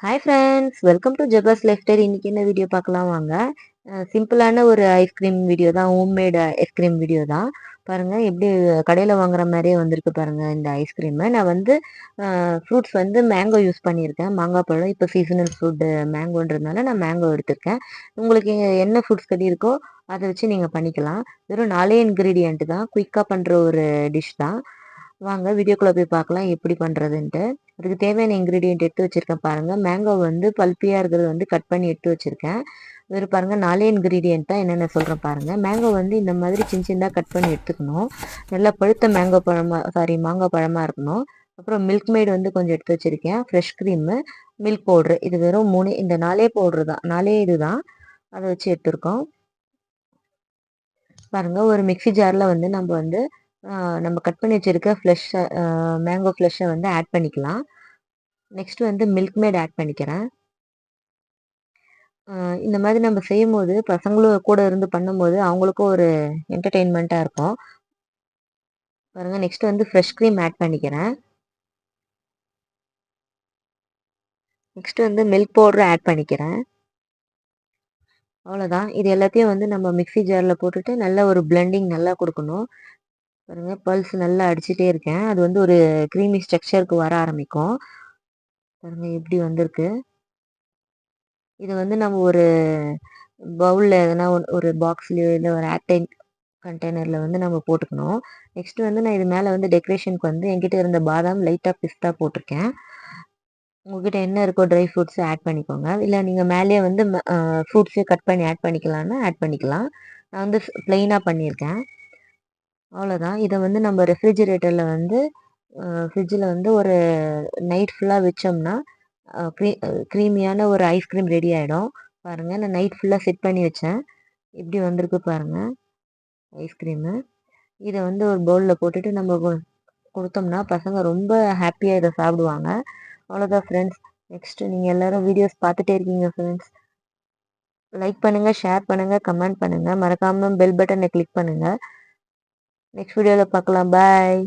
Hi friends, welcome to ஜெபஸ் life style. இன்னைக்கு என்ன video பார்க்கலாம் வாங்க. சிம்பிளான ஒரு ஐஸ்கிரீம் வீடியோ தான், ஹோம்மேட் ஐஸ்கிரீம் வீடியோ தான். பாருங்க எப்படி கடையில் வாங்குற மாதிரியே வந்திருக்கு பாருங்க இந்த ஐஸ்கிரீமு. நான் வந்து ஃப்ரூட்ஸ் வந்து மேங்கோ யூஸ் பண்ணியிருக்கேன். மாங்காய் பழம் இப்போ சீசனல் ஃப்ரூட் மேங்கோன்றதுனால நான் மேங்கோ எடுத்திருக்கேன். உங்களுக்கு என்ன ஃப்ரூட்ஸ் கட்டி இருக்கோ அதை வச்சு நீங்கள் பண்ணிக்கலாம். வெறும் 4 இன்க்ரீடியன்ட் தான், குயிக்காக பண்ணுற ஒரு டிஷ் தான். வாங்க வீடியோக்குள்ளே போய் பார்க்கலாம் எப்படி பண்ணுறதுன்ட்டு. அதுக்கு தேவையான இன்க்ரீடியன்ட் எடுத்து வச்சுருக்கேன் பாருங்கள். மேங்கோ வந்து பல்ப்பியாக இருக்கிறது வந்து கட் பண்ணி எடுத்து வச்சுருக்கேன். வெறும் பாருங்கள் 4 இன்க்ரீடியன்ட் தான், என்னென்ன சொல்கிறேன் பாருங்கள். மேங்கோ வந்து இந்த மாதிரி சின்ன சின்னதாக கட் பண்ணி எடுத்துக்கணும். நல்லா பழுத்த மேங்கோ பழமாக மாங்காய் பழமாக இருக்கணும். அப்புறம் மில்க் மேட் வந்து கொஞ்சம் எடுத்து வச்சுருக்கேன். ஃப்ரெஷ் க்ரீமு, மில்க் பவுட்ரு, இது வெறும் 3, இந்த 4 பவுட்ரு தான், 4 இது தான். அதை வச்சு எடுத்துருக்கோம். பாருங்கள், ஒரு மிக்சி ஜாரில் வந்து நம்ம கட் பண்ணி வச்சுருக்க மேங்கோ ஃப்ளெஷ்ஷை வந்து ஆட் பண்ணிக்கலாம். நெக்ஸ்ட் வந்து மில்க் மேட் ஆட் பண்ணிக்கிறேன். இந்த மாதிரி நம்ம செய்யும்போது பசங்களும் கூட இருந்து பண்ணும்போது அவங்களுக்கும் ஒரு என்டர்டெயின்மெண்ட்டாக இருக்கும். பாருங்கள், நெக்ஸ்ட் வந்து ஃப்ரெஷ் க்ரீம் ஆட் பண்ணிக்கிறேன். நெக்ஸ்ட் வந்து மில்க் பவுடர் ஆட் பண்ணிக்கிறேன். அவ்வளோதான். இது எல்லாத்தையும் வந்து நம்ம மிக்சி ஜாரில் போட்டுட்டு நல்ல ஒரு பிளெண்டிங் நல்லா கொடுக்கணும். பாருங்கள், பல்ஸ் நல்லா அடிச்சுட்டே இருக்கேன். அது வந்து ஒரு க்ரீமி ஸ்ட்ரக்சருக்கு வர ஆரம்பிக்கும். பாருங்கள் எப்படி வந்திருக்கு. இதை வந்து நம்ம ஒரு பவுலில் எதனா ஒரு பாக்ஸ்லேயோ இல்லை ஒரு ஏர்டைட் கண்டெய்னரில் வந்து நம்ம போட்டுக்கணும். நெக்ஸ்ட் வந்து நான் இது மேலே வந்து டெக்கரேஷனுக்கு வந்து என்கிட்ட இருந்த பாதாம், லைட்டாக பிஸ்தா போட்டிருக்கேன். உங்ககிட்ட என்ன இருக்கோ ட்ரை ஃப்ரூட்ஸை ஆட் பண்ணிக்கோங்க. இல்லை நீங்கள் மேலேயே வந்து ஃப்ரூட்ஸே கட் பண்ணி ஆட் பண்ணிக்கலாம்னா ஆட் பண்ணிக்கலாம். நான் வந்து ப்ளெயினாக பண்ணியிருக்கேன். அவ்வளோதான். இதை வந்து நம்ம ரெஃப்ரிஜிரேட்டரில் வந்து ஃப்ரிட்ஜில் வந்து ஒரு நைட் ஃபுல்லாக வச்சோம்னா க்ரீமியான ஒரு ஐஸ்கிரீம் ரெடி ஆகிடும். பாருங்கள், நான் நைட் ஃபுல்லாக செட் பண்ணி வச்சேன். இப்படி வந்திருக்கு பாருங்கள் ஐஸ்கிரீமு. இதை வந்து ஒரு பவுலில் போட்டுட்டு நம்ம கொடுத்தோம்னா பசங்க ரொம்ப ஹாப்பியாக இதை சாப்பிடுவாங்க. அவ்வளோதான் ஃப்ரெண்ட்ஸ். நெக்ஸ்ட்டு நீங்கள் எல்லோரும் வீடியோஸ் பார்த்துட்டே இருக்கீங்க ஃப்ரெண்ட்ஸ். லைக் பண்ணுங்கள், ஷேர் பண்ணுங்கள், கமெண்ட் பண்ணுங்கள். மறக்காமல் பெல் பட்டனை கிளிக் பண்ணுங்கள். நெக்ஸ்ட் வீடியோவில் பார்க்கலாம். பாய்.